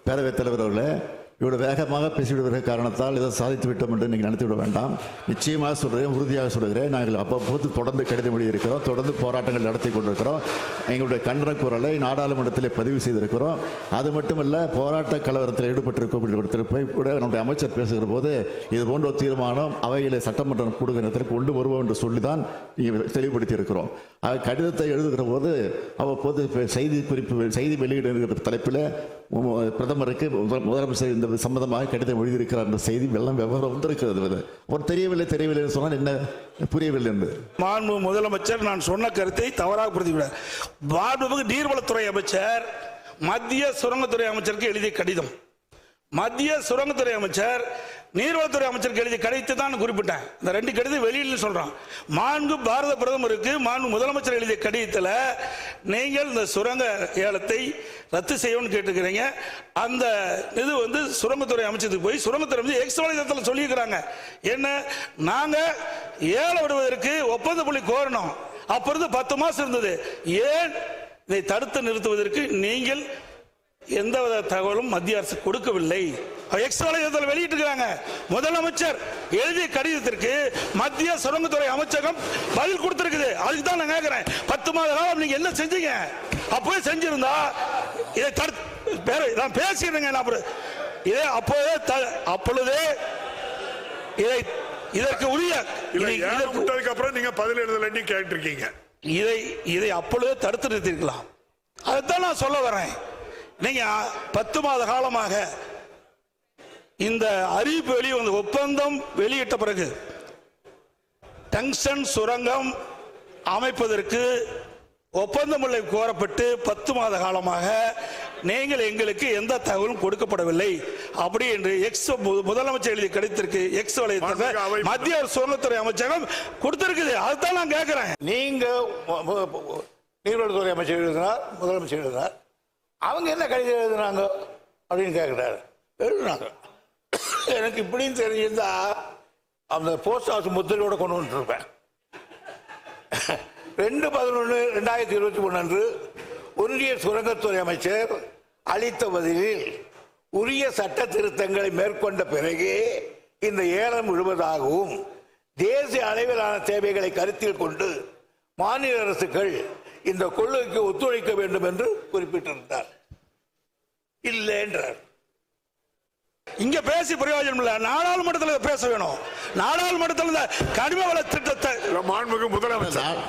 பேரவைத் தலைவர் அவர்களே, இவ்வளவு வேகமாக பேசிவிடுகிற காரணத்தால் இதை சாதித்து விட்டோம் என்று நீங்கள் நினைத்துவிட வேண்டாம். நிச்சயமாக சொல்கிறேன், உறுதியாக சொல்கிறேன். நாங்கள் அவ்வப்போது தொடர்ந்து கடிதம் எழுதியிருக்கிறோம், தொடர்ந்து போராட்டங்கள் நடத்தி கொண்டிருக்கிறோம். எங்களுடைய கண்டன குரலை நாடாளுமன்றத்தில் பதிவு செய்திருக்கிறோம். அது மட்டுமல்ல, போராட்ட கலவரத்தில் ஈடுபட்டிருக்கும் போய் கூட நம்முடைய அமைச்சர் பேசுகிற போது இது போன்ற ஒரு தீர்மானம் அவையில் சட்டமன்றம் கூடுகிற நேரத்தில் கொண்டு வருவோம் என்று சொல்லி தான் தெளிவுபடுத்தி இருக்கிறோம். கடிதத்தை எழுதுகிற போது அவ்வப்போது செய்தி வெளியிடுகிற தலைப்பில் பிரதமருக்கு முதலமைச்சர் இந்த சம்பந்தமாக கடிதம் எழுதியிருக்கிறார் என்ற செய்தி வெள்ளம் விவரம் வந்திருக்கிறது. ஒரு தெரியவில்லை சொன்னால் என்ன புரியவில்லை என்று மாண்பு முதலமைச்சர் நான் சொன்ன கருத்தை தவறாக புரிந்துவிட்டார். மாண்புமிகு நீர்வளத்துறை அமைச்சர் மத்திய சுரங்கத்துறை அமைச்சருக்கு எழுதிய கடிதம், மத்திய சுரங்கத்துறை அமைச்சர் நீர்வளத்துறை அமைச்சருக்கு எழுதிய கடிதத்தை தான் குறிப்பிட்டேன். இந்த 2 கடிதம் வெளியில் சொல்றான். மாண்பு பாரத பிரதமருக்கு மாண்பு முதலமைச்சர் எழுதிய கடிதத்தில் நீங்கள் இந்த சுரங்க ஏலத்தை ரத்து செய்யணும்னு கேட்டுக்கிறீங்க. அந்த இது சுரங்கத்துறை அமைச்சருக்கு போய் சுரங்கத்துறை எக்ஸ் வலைதளத்தில் சொல்லியிருக்கிறாங்க. என்ன, நாங்க ஏலம் விடுவதற்கு ஒப்பந்த புள்ளி கோரணும். அப்ப இருந்து 10 மாசம் இருந்தது. ஏன் இதை தடுத்து நிறுத்துவதற்கு நீங்கள் எந்தவித தகவலும் மத்திய அரசு கொடுக்கவில்லை. எக்ஸ் வலைதளத்தில் வெளியிட்டிருக்கிறாங்க. முதலமைச்சர் எழுதிய கடிதத்திற்கு மத்திய சுரங்கத்துறை அமைச்சகம் பதில் கொடுத்திருக்குது. அதுக்கு தான் நான் கேட்கிறேன், 10 மாத காலம் நீங்க என்ன செஞ்சீங்க? அப்பவே செஞ்சிருந்தா இதை நான் பேசிடுங்க. அப்பொழுதே இதற்கு உரிய அப்புறம் நீங்க பதில் எழுதலன்னு கேட்டிருக்கீங்க. இதை அப்பொழுதே தடுத்து நிறுத்திருக்கலாம். அதைத்தான் நான் சொல்ல வரேன். நீங்க 10 மாத காலமாக இந்த அறிவிப்பு வெளிவந்த ஒப்பந்தம் வெளியிட்ட பிறகு டங்ஸ்டன் சுரங்கம் அமைப்பதற்கு ஒப்பந்தமுறை கோரப்பட்டு 10 மாத காலமாக நீங்கள் எங்களுக்கு எந்த தகவலும் கொடுக்கப்படவில்லை அப்படி என்று முதலமைச்சர் எழுதிய கடிதத்திற்கு எக்ஸ் வலைதளத்தில் மத்திய சுரங்கத்துறை அமைச்சகம் கொடுத்திருக்குது. அதுதான் நான் கேட்கிறேன். நீங்க நீர்வளத்துறை அமைச்சர் எழுதினார், முதலமைச்சர் எழுதினார், அவங்க என்ன கடிதம் எழுதுனாங்க அப்படின்னு கேட்கிறாரு. எழுதுனாங்க. எனக்கு இப்படின்னு தெரிஞ்சிருந்தா அந்த போஸ்ட் ஹவுஸ் முத்திரையோட கொண்டு வந்துருப்பேன். 2/11/2023 அன்று ஒன்றிய சுரங்கத்துறை அமைச்சர் அளித்த பதிலில் உரிய சட்ட திருத்தங்களை மேற்கொண்ட பிறகு இந்த ஏலம் விழுவதாகவும் தேசிய அளவிலான தேவைகளை கருத்தில் கொண்டு மாநில அரசுகள் இந்த கொள்கைக்கு ஒத்துழைக்க வேண்டும் என்று குறிப்பிட்டிருந்தார். இல்லை என்றார். இங்க பேசி பிரயோஜனம் இல்ல, நாடாளுமன்றத்தில் பேச வேணும். நாடாளுமன்றத்தில் கனிம வள திட்டத்தை முதலமைச்சர்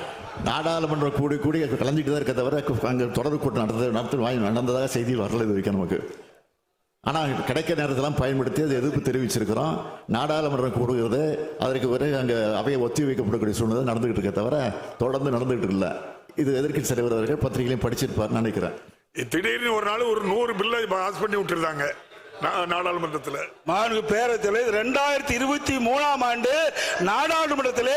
நாடாளுமன்றம் கூடி கலந்துட்டு தான் இருக்க தவிர அங்கே தொடர் கூட்டம் நடந்ததாக செய்தியில் வரல இது வரைக்கும் நமக்கு. ஆனால் கிடைக்கிற நேரத்தெல்லாம் பயன்படுத்தி அதை எதிர்ப்பு தெரிவிச்சிருக்கிறோம். நாடாளுமன்றம் கூடுகிறது, அதற்கு பிறகு அங்கே அவையை ஒத்தி வைக்கப்படக்கூடிய சூழ்நிலை நடந்துகிட்டு இருக்க தவிர தொடர்ந்து நடந்துகிட்டு இல்லை. இது எதிர்க்கட்சி தலைவர் அவர்கள் பத்திரிகையிலையும் படிச்சிருப்பார் நினைக்கிறேன். திடீர்னு ஒரு நாள் ஒரு 100 பில்லை பாஸ் பண்ணி விட்டுருந்தாங்க நாடாளுமன்றத்தில். பேரத்தில் 2023ஆம் ஆண்டு நாடாளுமன்றத்தில்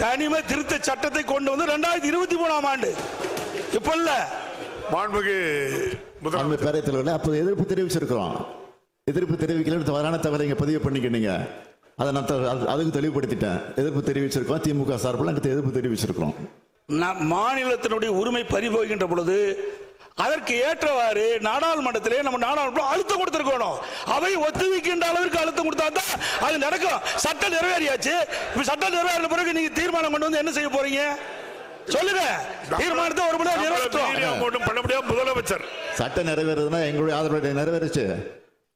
கனிம திருத்த சட்டத்தை கொண்டு வந்து 2023ஆம் ஆண்டு இப்ப இல்ல பேரத்தில் அப்போது எதிர்ப்பு தெரிவிச்சிருக்கிறோம். எதிர்ப்பு தெரிவிக்கல தவறான தவறை இங்க பதிவு பண்ணிக்கிட்டீங்க. அதை நான் அதுக்கு தெளிவுபடுத்திட்டேன். எதிர்ப்பு தெரிவிச்சிருக்கோம். திமுக சார்பில் அங்கே எதிர்ப்பு தெரிவிச்சிருக்கிறோம். மாநிலத்தினுடைய உரிமை பறிபோகின்ற பொழுது அதற்கு ஏற்றவாறு நாடாளுமன்றத்திலே நம்ம நாடாளுமன்றம் அழுத்தம் கொடுத்திருக்கணும். அவை ஒத்துழைக்கின்ற அளவிற்கு அழுத்தம் கொடுத்தா தான் அது நடக்கும். சட்டம் நிறைவேறியாச்சு. இப்ப சட்டம் நிறைவேறின பிறகு நீங்க தீர்மானம் கொண்டு வந்து என்ன செய்ய போறீங்க சொல்லுங்க. தீர்மானத்தை ஒரு முறை நிறைவேற்றும் பண்ண முடியாது. முதலமைச்சர் சட்டம் நிறைவேறதுன்னா எங்களுடைய ஆதரவு நிறைவேறிச்சு.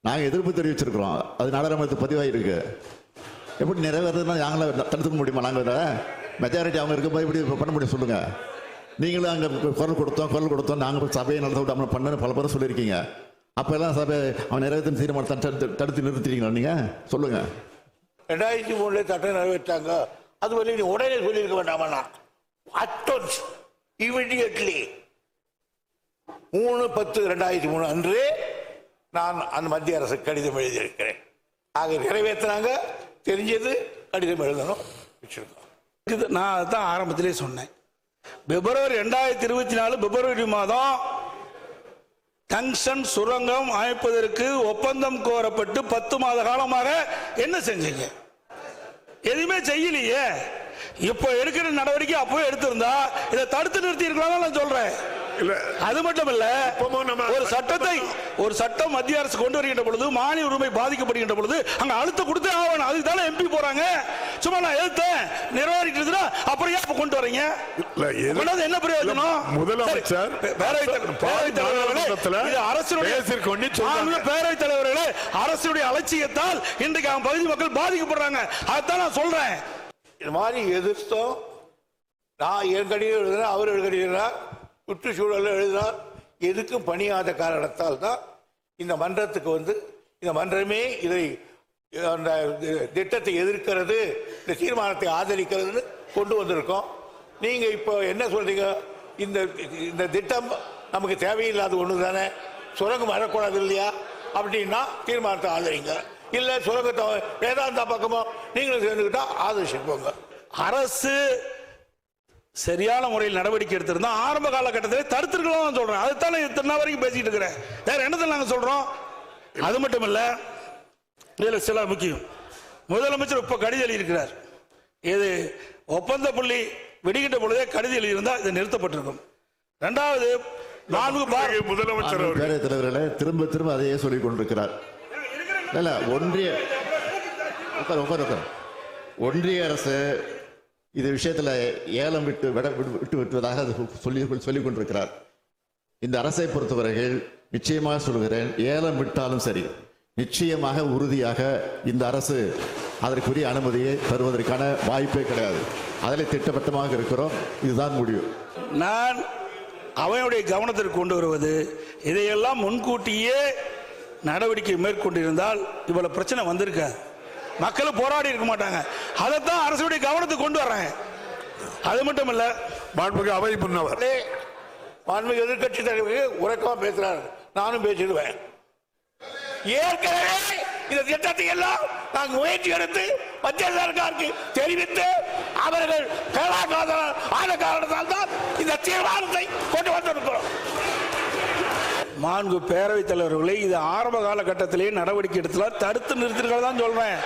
நாங்கள் எதிர்ப்பு தெரிவிச்சிருக்கிறோம். அது நாடாளுமன்றத்தில் பதிவாயிருக்கு. எப்படி நிறைவேறதுன்னா நாங்களும் தடுத்துக்க முடியுமா? நாங்கள் மெஜாரிட்டி அவங்க இருக்கும்போது இப்படி பண்ண முடியும் சொல்லுங்க. நீங்களும் அங்கே குரல் கொடுத்தோம் நாங்கள் சபையை நடத்த விடாமல் பண்ணு பல பேர் சொல்லியிருக்கீங்க. அப்போ எல்லாம் சபை அவன் நிறைவேற்ற தீர்மானத்தை தடுத்து நிறுத்திட்டீங்களா? நீங்கள் சொல்லுங்க. 2003 சட்டம் நிறைவேற்றாங்க. அது வரை நீ உடனே சொல்லியிருக்க வேண்டாமா? அட்டோன்ஸ் இமிடியட்லி 3/10/2003 அன்று நான் அந்த மத்திய அரசு கடிதம் எழுதியிருக்கிறேன். ஆக நிறைவேற்றினாங்க. தெரிஞ்சது கடிதம் எழுதணும் வச்சிருக்கோம். நான் அதுதான் ஆரம்பத்திலே சொன்னேன். பிப்ரவரி 2024 பிப்ரவரி மாதம் டங்ஸ்டன் சுரங்கம் அமைப்பதற்கு ஒப்பந்தம் கோரப்பட்டு 10 மாத காலமாக என்ன செஞ்சீங்க? எதுவுமே செய்யலையே. இப்ப எடுக்கிற நடவடிக்கை அப்பவே எடுத்திருந்தா இதை தடுத்து நிறுத்தி இருக்கலாம் நான் சொல்றேன். அது மட்டும் இல்ல, ஒரு சட்டம் மத்திய அரசு கொண்டு வருகின்ற பொழுது மாநில உரிமை பாதிக்கப்படுகின்ற பொழுது அங்க அழுத்தம் கொடுத்தே ஆகணும். அதுக்கு தானே எம்பி போறாங்க. சும்மா நான் எழுத்தேன் நிறைவேறிட்டு அப்புறம் ஏன் கொண்டு வரீங்க? என்ன பிரயோஜனம்? முதலமைச்சர் பேரவைத் தலைவர்களே, அரசுடைய அலட்சியத்தால் இன்றைக்கு அவங்க பகுதி மக்கள் பாதிக்கப்படுறாங்க. அதான் நான் சொல்றேன். இது மாதிரி எதிர்த்தோம். நான் என் கடிதம் எழுதுறேன், அவர் எழுதுகிறார், சுற்றுச்சூழல் எழுதினார். எதுக்கும் பணியாத காரணத்தால் தான் இந்த மன்றத்துக்கு வந்து இந்த மன்றமே இதை அந்த திட்டத்தை எதிர்க்கிறது, இந்த தீர்மானத்தை ஆதரிக்கிறதுன்னு கொண்டு வந்திருக்கோம். நீங்க இப்போ என்ன சொல்றீங்க? இந்த திட்டம் நமக்கு தேவையில்லாத ஒன்று தானே, சுரங்கம் வரக்கூடாது இல்லையா அப்படின்னா தீர்மானத்தை ஆதரிங்க. இல்ல சுரங்கத்தை வேதாந்தா பக்கமோ நீங்களும் சேர்ந்துக்கிட்டா ஆதரிச்சுப்போங்க. அரசு சரியான முறையில் நடவடிக்கை எடுத்திருந்தா ஆரம்ப காலகட்டத்தில் தடுத்திருக்கலாம் சொல்றேன். அதுதான் இத்தனை வரைக்கும் பேசிட்டு இருக்கிறேன். வேற என்னத்தில் நாங்க சொல்றோம்? அது மட்டும் இல்ல, இதுல சில முக்கியம். முதலமைச்சர் இப்ப கடிதம் எழுதியிருக்கிறார். இது ஒப்பந்த புள்ளி வெடிக்கின்ற பொழுதே கடிதம் எழுதியிருந்தா இது நிறுத்தப்பட்டிருக்கும். இரண்டாவது, முதலமைச்சர் பேரவைத் தலைவர்களே திரும்ப அதையே சொல்லிக் கொண்டிருக்கிறார். ஒன்றிய அரசு இது விஷயத்தில் ஏலம் விட்டுவதாக சொல்லிக் கொண்டிருக்கிறார். இந்த அரசை பொறுத்தவரையில் நிச்சயமாக சொல்கிறேன், ஏலம் விட்டாலும் சரி, நிச்சயமாக உறுதியாக இந்த அரசு அதற்குரிய அனுமதியை தருவதற்கான வாய்ப்பே கிடையாது. அதில் திட்டவட்டமாக இருக்கிறோம். இதுதான் முடிவு. நான் அவனுடைய கவனத்திற்கு கொண்டு வருவது, இதையெல்லாம் முன்கூட்டியே நடவடிக்கை மேற்கொண்டிருந்தால் இவ்வளவு பிரச்சனை வந்திருக்காது. மக்களும் போராடி இருக்க மாட்டாங்க. அதைத்தான் அரசுடைய கவனத்துக்கு கொண்டு வர்றாங்க. அது மட்டும் இல்ல, மாண்புமிகு அவை முன்னவர் மாண்புமிகு எதிர்கட்சி தலைவர் உறக்கமா பேசுறாரு, நானும் பேசிடுவேன். ஏற்கனவே இந்த திட்டத்தை எல்லாம் நாங்கள் முயற்சி எடுத்து மத்திய சர்க்காருக்கு தெரிவித்து அவர்கள் ஆன காரணத்தால் தான் இந்த தீர்மானத்தை கொண்டு வந்திருக்கிறோம். மாண்பு பேரவைத் தலைவர்களை இது ஆரம்ப காலகட்டத்திலேயே நடவடிக்கை எடுத்துல தடுத்து நிறுத்திருக்கிறதா சொல்றேன்.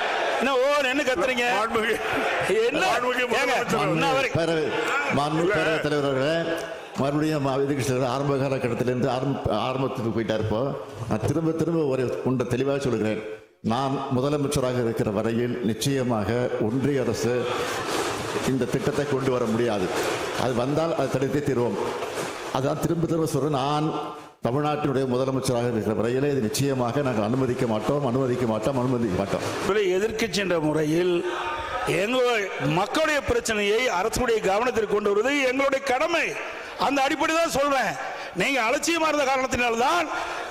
என்ன கத்துறீங்க? பேரவைத் தலைவர்களே, மறுபடியும் ஆரம்ப காலகட்டத்திலிருந்து ஆரம்பத்துக்கு போயிட்டா இருப்போ நான் திரும்ப ஒரு தெளிவாக சொல்கிறேன். நான் முதலமைச்சராக இருக்கிற வரையில் நிச்சயமாக ஒன்றிய அரசு இந்த திட்டத்தை கொண்டு வர முடியாது. அது வந்தால் அதை தடுத்தே தீர்வோம். அதான் திரும்ப சொல்றேன். நான் தமிழ்நாட்டினுடைய முதலமைச்சராக இருக்கிற வரையிலே இது நிச்சயமாக நாங்கள் அனுமதிக்க மாட்டோம். எதிர்க்கட்சி என்ற முறையில் எங்களுடைய மக்களுடைய பிரச்சனையை அரசுடைய கவனத்திற்கு கொண்டு வருவது எங்களுடைய கடமை. அந்த அடிப்படை தான் சொல்றேன். நீங்க அலட்சியமா இருந்த காரணத்தினால்தான்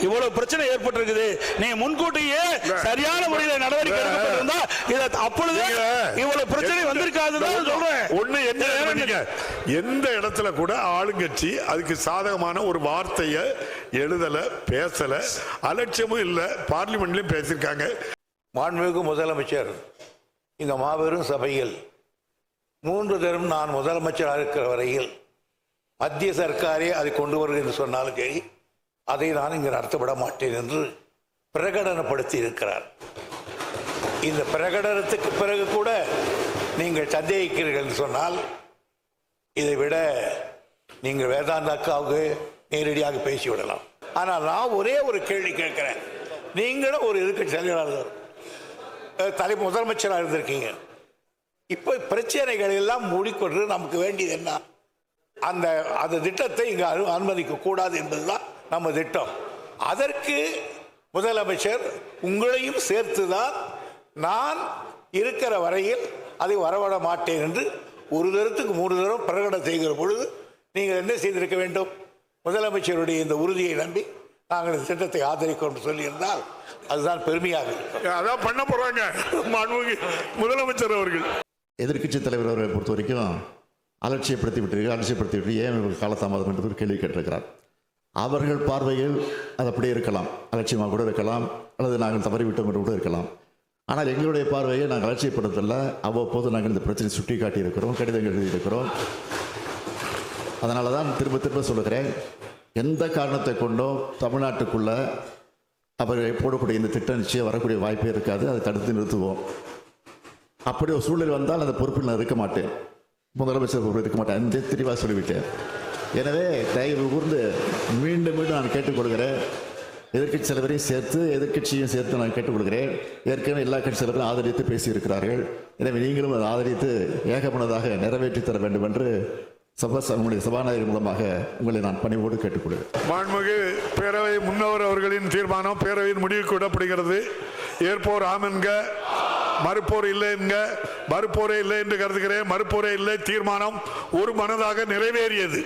இவ்வளவு பிரச்சனை ஏற்பட்டிருக்குது. நீங்க முன்கூட்டியே சரியான முறையில் நடவடிக்கை எடுக்கப்பட்டிருந்தா அப்பொழுது இவ்வளவு பிரச்சனை வந்திருக்காதுதான் சொல்றேன். ஒண்ணு என்ன, எந்த இடத்துல கூட ஆளுங்கட்சி அதுக்கு சாதகமான ஒரு வார்த்தையை எழுதல, பேசல, அலட்சியமும் இல்ல. பார்லிமெண்ட்லயும் பேசியிருக்காங்க. மாண்புமிகு முதலமைச்சர் இந்த மாபெரும் சபையில் 3 தரம் நான் முதலமைச்சராக இருக்கிற வரையில் மத்திய சர்க்காரே அதை கொண்டு வருகிறது என்று சொன்னாலும் சரி, அதை நான் இங்கு நடத்தப்பட மாட்டேன் என்று பிரகடனப்படுத்தி இருக்கிறார். இந்த பிரகடனத்துக்கு பிறகு கூட நீங்கள் சந்தேகிக்கிறீர்கள் என்று சொன்னால் இதை விட நீங்கள் வேதாந்தா அக்காவுக்கு நேரடியாக பேசிவிடலாம். ஆனால் நான் ஒரே ஒரு கேள்வி கேட்கிறேன். நீங்களும் ஒரு எதிர்க்கட்சி தலைவர் முதலமைச்சராக இருந்திருக்கீங்க. இப்போ பிரச்சனைகள் எல்லாம் மூடிக்கொண்டு நமக்கு வேண்டியது என்ன? அந்த திட்டத்தை இங்கே அனுமதிக்க கூடாது என்பதுதான் நம்ம திட்டம். அதற்கு முதலமைச்சர் உங்களையும் சேர்த்துதான் நான் இருக்கிற வரையில் அதை வரவிட மாட்டேன் என்று ஒரு தரத்துக்கு 3 தரம் பிரகடனம் செய்கிற பொழுது நீங்கள் என்ன செய்திருக்க வேண்டும்? முதலமைச்சருடைய இந்த உறுதியை நம்பி நாங்கள் இந்த திட்டத்தை ஆதரிக்கிறோம் சொல்லியிருந்தால் அதுதான் பெருமையாக இருக்கும். அதான் பண்ண போறாங்க முதலமைச்சர் அவர்கள். எதிர்க்கட்சி தலைவர் அவர்களை பொறுத்த வரைக்கும் அலட்சியப்படுத்தி விட்டு ஏன் காலதாமதம் என்று ஒரு கேள்வி கேட்டிருக்கிறார். அவர்கள் பார்வையில் அது அப்படியே இருக்கலாம், அலட்சியமாக கூட இருக்கலாம், அல்லது நாங்கள் தவறிவிட்டோம் என்று கூட இருக்கலாம். ஆனால் எங்களுடைய பார்வையை நாங்கள் அலட்சியப்படுத்தல. அவ்வப்போது நாங்கள் இந்த பிரச்சனை சுட்டி காட்டியிருக்கிறோம், கடிதங்கள் எழுதியிருக்கிறோம். அதனால தான் திரும்ப திரும்ப சொல்லுகிறேன், எந்த காரணத்தை கொண்டோ தமிழ்நாட்டுக்குள்ள அவர்கள் போடக்கூடிய இந்த திட்டம் நிச்சயம் வரக்கூடிய வாய்ப்பே இருக்காது. அதை தடுத்து நிறுத்துவோம். அப்படி ஒரு சூழ்நிலை வந்தால் அந்த பொறுப்பில் நான் இருக்க மாட்டேன், முதலமைச்சர் பொறுப்பில் இருக்க மாட்டேன் என்று தெளிவாக சொல்லிவிட்டேன். எனவே தயவு கூர்ந்து மீண்டும் மீண்டும் நான் கேட்டுக்கொள்கிறேன், எதிர்க்கட்சி தலைவரையும் சேர்த்து எதிர்க்கட்சியும் சேர்த்து நான் கேட்டுக்கொள்கிறேன். ஏற்கனவே எல்லா கட்சி தலைவரும் ஆதரித்து பேசியிருக்கிறார்கள். எனவே நீங்களும் அதை ஆதரித்து ஏகமனதாக நிறைவேற்றி தர வேண்டும் என்று நம்முடைய சபாநாயகர் மூலமாக உங்களை நான் பணிவோடு கேட்டுக்கொள்கிறேன். மாண்புமிகு பேரவை முன்னவர் அவர்களின் தீர்மானம் பேரவையின் முடிவுக்கு விடப்படுகிறது. ஏற்போர் ஆம் என்க, மறுப்போர் இல்லை என்க. மறுப்போரே இல்லை என்று கருதுகிறேன். மறுப்போரே இல்லை. தீர்மானம் ஒரு மனதாக நிறைவேறியது.